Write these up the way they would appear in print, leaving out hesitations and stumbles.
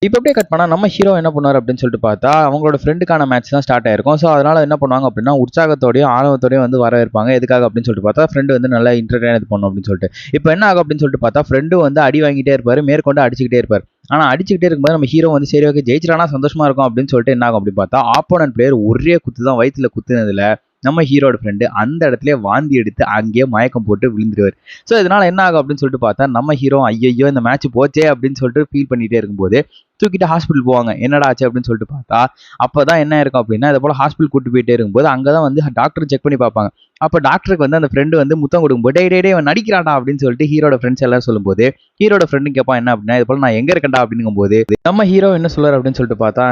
இப்போ அப்படியே கட் பண்ணா நம்ம ஹீரோ என்ன பண்ணுவார் அப்படின்னு சொல்லிட்டு பார்த்தா, அவங்களோட ஃப்ரெண்டுக்கான மேட்ச் தான் ஸ்டார்ட் ஆயிருக்கும். ஸோ அதனால என்ன பண்ணுவாங்க அப்படின்னா, உற்சாகத்தோடையும், ஆணவத்தோடையும் வந்து வரவேற்பாங்க. எதுக்காக அப்படின்னு சொல்லிட்டு பார்த்தா, ஃப்ரெண்டு வந்து நல்லா என்டர்டெயின் இது பண்ணும் அப்படின்னு சொல்லிட்டு. இப்போ என்ன ஆகும் அப்படின்னு சொல்லிட்டு பார்த்தா, ஃப்ரெண்டு வந்து அடி வாங்கிட்டே இருப்பாரு, மேற்கொண்டு அடிச்சுக்கிட்டே இருப்பாரு. ஆனா அடிச்சுக்கிட்டே இருக்கும்போது நம்ம ஹீரோ வந்து சரி ஓகே ஜெயிச்சிட்டானா சந்தோஷமா இருக்கும் அப்படின்னு சொல்லிட்டு என்ன ஆகும் அப்படின்னு பார்த்தா, ஆப்போனன்ட் பிளேயர் ஒரே குத்து தான் வயித்துல குத்துனதுல நம்ம ஹீரோட ஃப்ரெண்டு அந்த இடத்துல வாந்தி எடுத்து அங்கேயே மயக்கம் போட்டு விழுந்துருவாரு. ஸோ இதனால என்ன ஆகும் அப்படின்னு சொல்லிட்டு பார்த்தா, நம்ம ஹீரோ ஐயையோ இந்த மேட்ச் போச்சே அப்படின்னு சொல்லிட்டு ஃபீல் பண்ணிட்டே இருக்கும்போது தூக்கிட்டு ஹாஸ்பிட்டல் போவாங்க. என்னடா ஆச்சு அப்படின்னு சொல்லிட்டு பார்த்தா, அப்பதான் என்ன இருக்கும் அப்படின்னா, இது போல ஹாஸ்பிட்டல் கூட்டு போயிட்டே இருக்கும்போது அங்கதான் வந்து டாக்டர் செக் பண்ணி பார்ப்பாங்க. அப்ப டாக்டருக்கு வந்து அந்த ஃப்ரெண்டு வந்து முத்தம் கொடுக்கும்போது, டேய் டேய் டேய் இவன் நடிக்கிறான்டா அப்படின்னு சொல்லிட்டு ஹீரோட ஃப்ரெண்ட்ஸ் எல்லாரும் சொல்லும்போது, ஹீரோட ஃப்ரெண்டு கேட்பான் என்ன அப்படின்னா, இது போல நான் எங்க இருக்கேன்டா அப்படிங்கும்போது, நம்ம ஹீரோ என்ன சொல்றாரு அப்படின்னு சொல்லிட்டு பார்த்தா,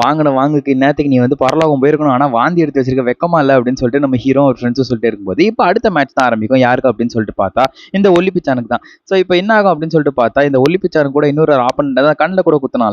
வாங்கின வாங்குக்கு இந்நேரத்துக்கு நீ வந்து பரலோகம் போயிருக்கணும். ஆனா வாந்தி எடுத்து வச்சிருக்க வெக்கமா இல்ல அப்படின்னு சொல்லிட்டு நம்ம ஹீரோ ஒரு ஃப்ரெண்ட்ஸும் சொல்லிட்டு இருக்கும்போது, இப்ப அடுத்த மேட்ச் தான் ஆரம்பிக்கும். யாருக்கு அப்படின்னு சொல்லிட்டு பார்த்தா, இந்த ஒலிம்பிச்சானுக்கு தான். ஸோ இப்போ என்ன ஆகும் அப்படின்னு சொல்லிட்டு பார்த்தா, இந்த ஒலிம்பிச்சானு கூட இன்னொரு ஆப்பனண்ட் தான் கண்ணில் கூட குத்துனால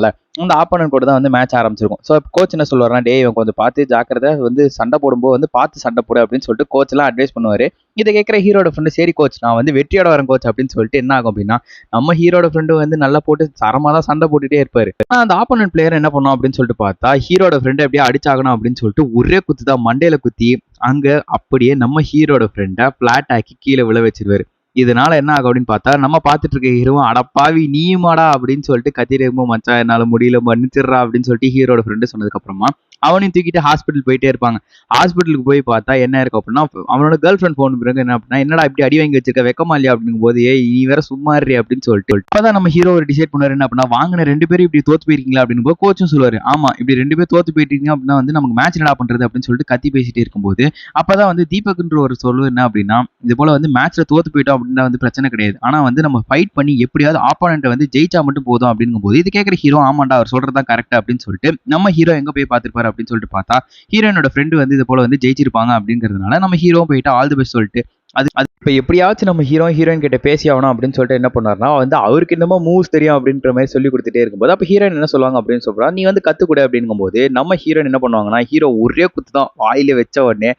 அந்த ஆப்பனண்ட் கூட தான் வந்து மேட்ச் ஆரம்பிச்சிருக்கும். ஸோ கோச் என்ன சொல்லுவாருன்னா, டேய் இவன் கொஞ்சம் பார்த்து ஜாக்கிரதை வந்து சண்டை போடும்போது வந்து பார்த்து சண்டை போடு அப்படின்னு சொல்லிட்டு கோச் எல்லாம் அட்வைஸ் பண்ணுவாரு. இதை கேட்குற ஹீரோட ஃப்ரெண்டு சரி கோச் நான் வந்து வெற்றியோட வரேன் கோச் அப்படின்னு சொல்லிட்டு என்ன ஆகும் அப்படின்னா, நம்ம ஹீரோட ஃப்ரெண்டு வந்து நல்லா போட்டு சரமா தான் சண்டை போட்டுட்டே இருப்பாரு. ஆனா அந்த ஆப்போனன்ட் பிளேயர் என்ன பண்ணும் அப்படின்னு சொல்லிட்டு பார்த்தா, ஹீரோட ஃப்ரெண்டு எப்படியே அடிச்சாகணும் அப்படின்னு சொல்லிட்டு ஒரே குத்து தான் மண்டையில குத்தி அங்க அப்படியே நம்ம ஹீரோட ஃப்ரெண்டை பிளாட் ஆக்கி கீழே விழ வச்சிருவாரு. இதனால என்ன ஆகும் அப்படின்னு பார்த்தா, நம்ம பார்த்துட்டு இருக்க ஹீரோ அடப்பாவி நீயுமாடா அப்படின்னு சொல்லிட்டு கத்திட்டு இருக்கும்போது, மச்சான் என்னால முடியல மன்னிச்சிடுறா அப்படின்னு சொல்லிட்டு ஹீரோட ஃப்ரெண்டு சொன்னதுக்கு அப்புறமா அவனையும் தூக்கிட்டு ஹாஸ்பிட்டல் போயிட்டே இருப்பாங்க. ஹாஸ்பிட்டலுக்கு போய் பார்த்தா என்ன இருக்கும் அப்படின்னா, அவனோட கேர்ள் ஃப்ரெண்ட் போன் பிறகு என்ன அப்படின்னா, என்னடா இப்படி அடி வாங்கி வச்சிருக்க வெக்கமா இல்லையா அப்படிங்கும் போது, ஏய் நீ வேற சும்மா இரு அப்படின்னு சொல்லிட்டு அப்பதான் நம்ம ஹீரோ ஒரு டிசைட் பண்ணுவாரு என்ன அப்படின்னா, வாங்கின 2 பேரும் இப்படி தோத்து போயிருக்கீங்களா அப்படின்னு போது கோச்சும் சொல்லுவாரு, ஆமா இப்படி 2 பேர் தோத்து போயிட்டீங்க அப்படின்னா வந்து நமக்கு மேட்ச் என்னடா பண்றது அப்படின்னு சொல்லிட்டு கத்தி பேசிட்டே இருக்கும்போது, அப்பதான் வந்து தீபக்ன்ற ஒரு சொல்லு என்ன அப்படின்னா, இது போல வந்து மேட்ச்ல தோத்து போயிட்டோம் அப்படின்னா வந்து பிரச்சனை கிடையாது. ஆனா வந்து நம்ம ஃபைட் பண்ணி எப்படியாவது ஆப்போனன்ட்டை வந்து ஜெயிச்சா மட்டும் போதும் அப்படிங்கும்போது, இது கேட்கிற ஹீரோ ஆமாண்டா அவர் சொல்றதுதான் கரெக்ட் அப்படின்னு சொல்லிட்டு நம்ம ஹீரோ எங்க போய் பார்த்திருப்பாரு அப்படின்னு சொல்லிட்டு பார்த்தா, ஹீரோயினோட ஃப்ரெண்டு வந்து இது போல வந்து ஜெயிச்சிருப்பாங்க அப்படிங்கிறதுனால நம்ம ஹீரோ போயிட்டு ஆல் தி பெஸ்ட் சொல்லிட்டு அது அது இப்போ எப்படியாச்சும் நம்ம ஹீரோயின் கிட்ட பேசி ஆகணும் அப்படின்னு சொல்லிட்டு என்ன பண்ணாருன்னா வந்து அவருக்கு என்னமோ மூவ்ஸ் தெரியும் அப்படின்ற மாதிரி சொல்லி கொடுத்துட்டே இருக்கும்போது அப்போ ஹீரோயின் என்ன சொல்லுவாங்க அப்படின்னு சொல்றா நீ வந்து கத்துக்கூட அப்படிங்கும்போது நம்ம ஹீரோயின் என்ன பண்ணுவாங்கன்னா ஹீரோ ஒரே குத்து தான் வாயில வச்ச உடனே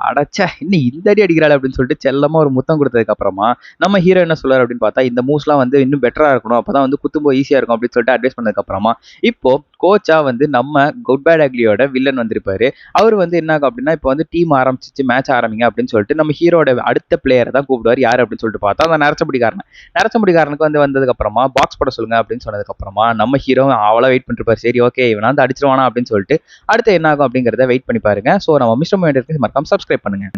அடைச்சா இன்னும் இந்த அடி அடிக்கிறாள் அப்படின்னு சொல்லிட்டு செல்லமா ஒரு முத்தம் கொடுத்ததுக்கு அப்புறமா நம்ம ஹீரோ என்ன சொல்றாரு அப்படின்னு பார்த்தா இந்த மூவ்ஸ்லாம் வந்து இன்னும் பெட்டரா இருக்கணும் அப்பதான் வந்து குத்தும்போது ஈஸியா இருக்கும் அப்படின்னு சொல்லிட்டு அட்வைஸ் பண்ணதுக்கு அப்புறமா இப்போ கோச்சா வந்து நம்ம குட் பேட் அக்லியோட வில்லன் வந்திருப்பாரு. அவர் வந்து என்ன ஆகும் அப்படின்னா இப்போ வந்து டீம் ஆரம்பிச்சிச்சு மேட்ச் ஆரம்பிங்க அப்படின்னு சொல்லிட்டு நம்ம ஹீரோட அடுத்த பிளேயரை தான் கூப்பிடுவார். யார் அப்படின்னு சொல்லிட்டு பார்த்தா அந்த நரச்சமுடிக்காரனுக்கு வந்து வந்ததுக்கு அப்புறமா பாக்ஸ் போட சொல்லுங்க அப்படின்னு சொன்னதுக்கு அப்புறமா நம்ம ஹீரோ அவ்வளோ வெயிட் பண்ணிருப்பாரு. சரி ஓகே இவனா வந்து அடிச்சிருவானா அப்படின்னு சொல்லிட்டு அடுத்து என்ன ஆகும் அப்படிங்கிறத வெயிட் பண்ணி பாருங்க. ஸோ நம்ம மிஸ்டர் மர்காம் சப்ஸ்கிரைப் பண்ணுங்க.